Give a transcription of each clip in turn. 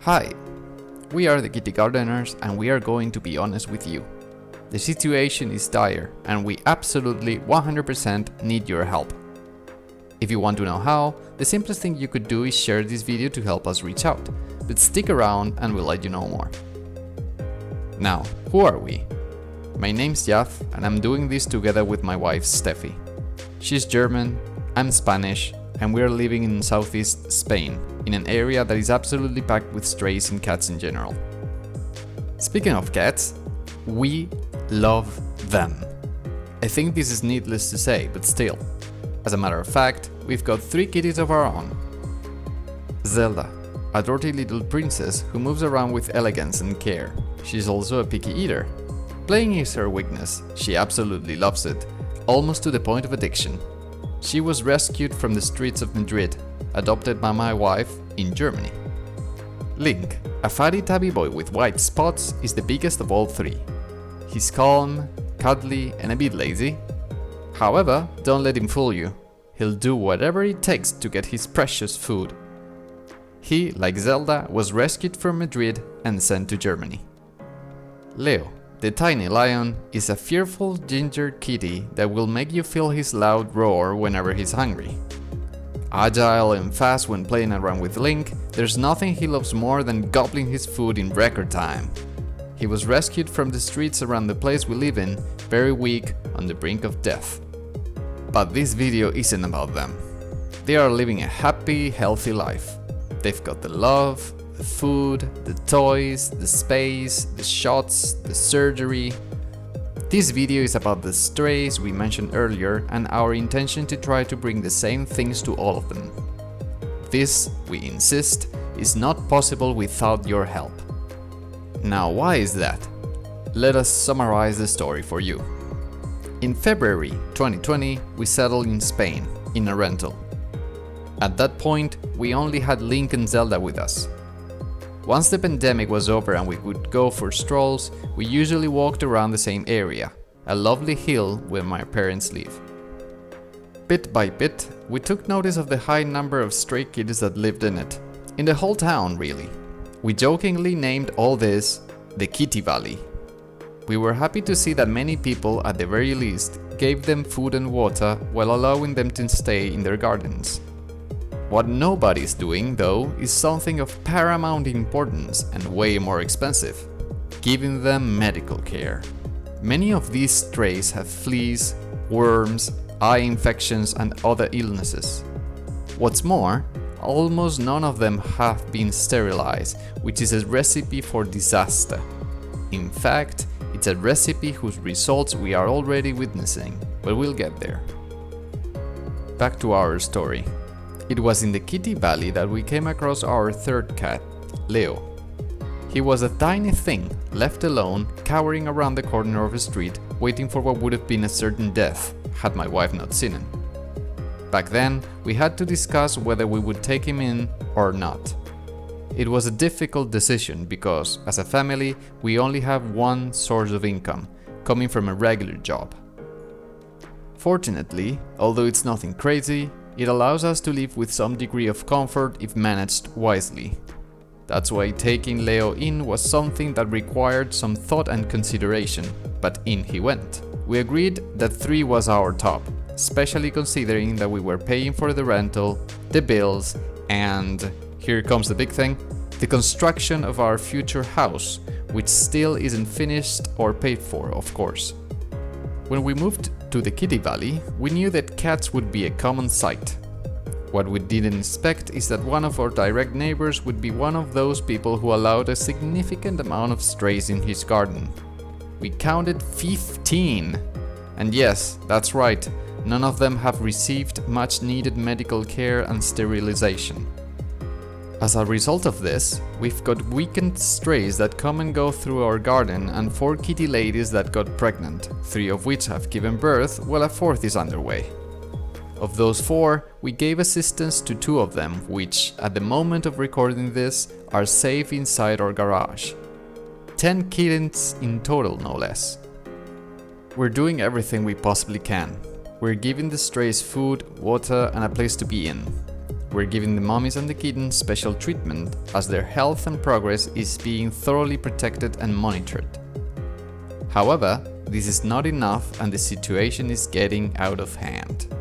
Hi, we are the Kitty Gardeners and we are going to be honest with you. The situation is dire and we absolutely 100% need your help. If you want to know how, the simplest thing you could do is share this video to help us reach out, but stick around and we'll let you know more. Now, who are we? My name's Jaf and I'm doing this together with my wife Steffi. She's German, I'm Spanish, and we are living in southeast Spain, in an area that is absolutely packed with strays and cats in general. Speaking of cats, we love them. I think this is needless to say, but still. As a matter of fact, we've got 3 kitties of our own. Zelda, a dirty little princess who moves around with elegance and care. She's also a picky eater. Playing is her weakness, she absolutely loves it, almost to the point of addiction. She was rescued from the streets of Madrid, adopted by my wife in Germany. Link, a fatty tabby boy with white spots, is the biggest of all 3. He's calm, cuddly and a bit lazy. However, don't let him fool you. He'll do whatever it takes to get his precious food. He, like Zelda, was rescued from Madrid and sent to Germany. Leo, the tiny lion, is a fearful ginger kitty that will make you feel his loud roar whenever he's hungry. Agile and fast when playing around with Link, there's nothing he loves more than gobbling his food in record time. He was rescued from the streets around the place we live in, very weak, on the brink of death. But this video isn't about them. They are living a happy, healthy life. They've got the love, the food, the toys, the space, the shots, the surgery. This video is about the strays we mentioned earlier and our intention to try to bring the same things to all of them. This, we insist, is not possible without your help. Now, why is that? Let us summarize the story for you. In February 2020, we settled in Spain, in a rental. At that point, we only had Link and Zelda with us. Once the pandemic was over and we could go for strolls, we usually walked around the same area, a lovely hill where my parents live. Bit by bit, we took notice of the high number of stray kitties that lived in it. In the whole town, really. We jokingly named all this the Kitty Valley. We were happy to see that many people, at the very least, gave them food and water while allowing them to stay in their gardens. What nobody's doing, though, is something of paramount importance and way more expensive: giving them medical care. Many of these strays have fleas, worms, eye infections and other illnesses. What's more, almost none of them have been sterilized, which is a recipe for disaster. In fact, it's a recipe whose results we are already witnessing, but we'll get there. Back to our story. It was in the Kitty Valley that we came across our 3rd cat, Leo. He was a tiny thing, left alone, cowering around the corner of a street, waiting for what would have been a certain death, had my wife not seen him. Back then, we had to discuss whether we would take him in or not. It was a difficult decision because, as a family, we only have one source of income, coming from a regular job. Fortunately, although it's nothing crazy, it allows us to live with some degree of comfort if managed wisely. That's why taking Leo in was something that required some thought and consideration, but in he went. We agreed that 3 was our top, especially considering that we were paying for the rental, the bills, and, here comes the big thing, the construction of our future house, which still isn't finished or paid for, of course. When we moved to the Kitty Valley, we knew that cats would be a common sight. What we didn't expect is that one of our direct neighbors would be one of those people who allowed a significant amount of strays in his garden. We counted 15! And yes, that's right, none of them have received much needed medical care and sterilization. As a result of this, we've got weakened strays that come and go through our garden and 4 kitty ladies that got pregnant, 3 of which have given birth while a 4th is underway. Of those 4, we gave assistance to 2 of them, which, at the moment of recording this, are safe inside our garage. 10 kittens in total, no less. We're doing everything we possibly can. We're giving the strays food, water and a place to be in. We're giving the mummies and the kittens special treatment as their health and progress is being thoroughly protected and monitored. However, this is not enough and the situation is getting out of hand.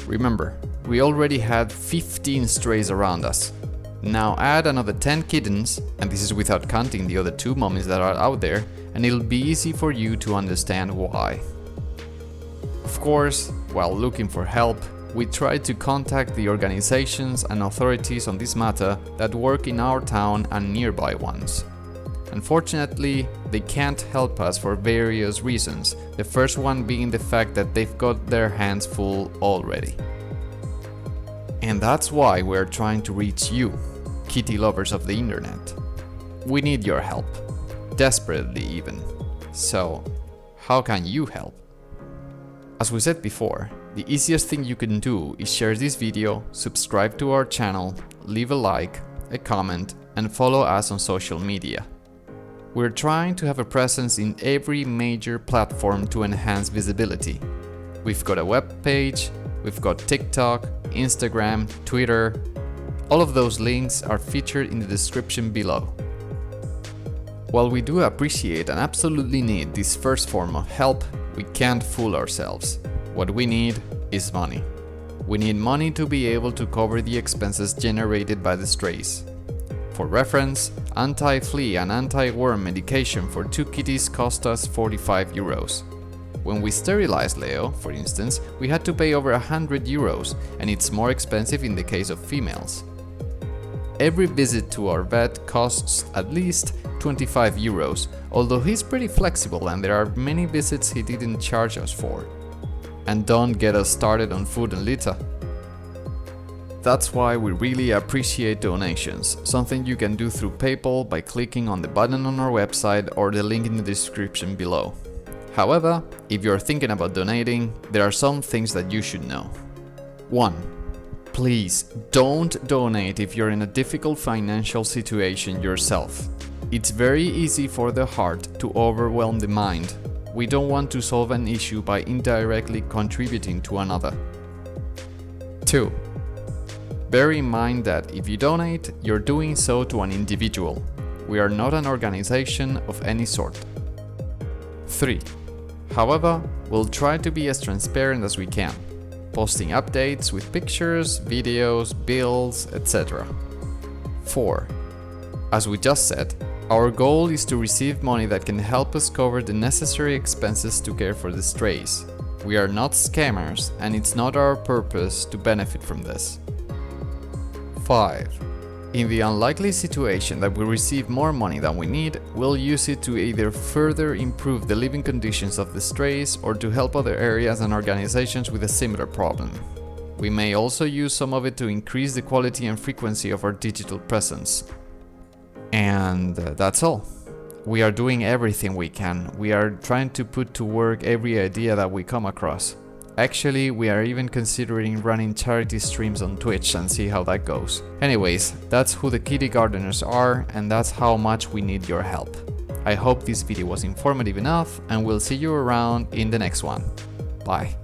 Remember, we already had 15 strays around us. Now add another 10 kittens, and this is without counting the other 2 mummies that are out there, and it'll be easy for you to understand why. Of course, while looking for help, we tried to contact the organizations and authorities on this matter that work in our town and nearby ones. Unfortunately, they can't help us for various reasons, the first one being the fact that they've got their hands full already. And that's why we're trying to reach you, kitty lovers of the internet. We need your help, desperately even. So, how can you help? As we said before, the easiest thing you can do is share this video, subscribe to our channel, leave a like, a comment, and follow us on social media. We're trying to have a presence in every major platform to enhance visibility. We've got a web page, we've got TikTok, Instagram, Twitter. All of those links are featured in the description below. While we do appreciate and absolutely need this first form of help, we can't fool ourselves. What we need is money. We need money to be able to cover the expenses generated by the strays. For reference, anti-flea and anti-worm medication for 2 kitties cost us 45 euros. When we sterilized Leo, for instance, we had to pay over 100 euros, and it's more expensive in the case of females. Every visit to our vet costs at least 25 euros, although he's pretty flexible and there are many visits he didn't charge us for. And don't get us started on food and litter. That's why we really appreciate donations, something you can do through PayPal by clicking on the button on our website or the link in the description below. However, if you're thinking about donating, there are some things that you should know. 1. Please don't donate if you're in a difficult financial situation yourself. It's very easy for the heart to overwhelm the mind. We don't want to solve an issue by indirectly contributing to another. 2. Bear in mind that if you donate, you're doing so to an individual. We are not an organization of any sort. 3. However, we'll try to be as transparent as we can, posting updates with pictures, videos, bills, etc. 4. As we just said, our goal is to receive money that can help us cover the necessary expenses to care for the strays. We are not scammers, and it's not our purpose to benefit from this. 5. In the unlikely situation that we receive more money than we need, we'll use it to either further improve the living conditions of the strays or to help other areas and organizations with a similar problem. We may also use some of it to increase the quality and frequency of our digital presence. And that's all. We are doing everything we can. We are trying to put to work every idea that we come across. Actually, we are even considering running charity streams on Twitch and see how that goes. Anyways, that's who the kitty gardeners are, and that's how much we need your help. I hope this video was informative enough, and we'll see you around in the next one. Bye.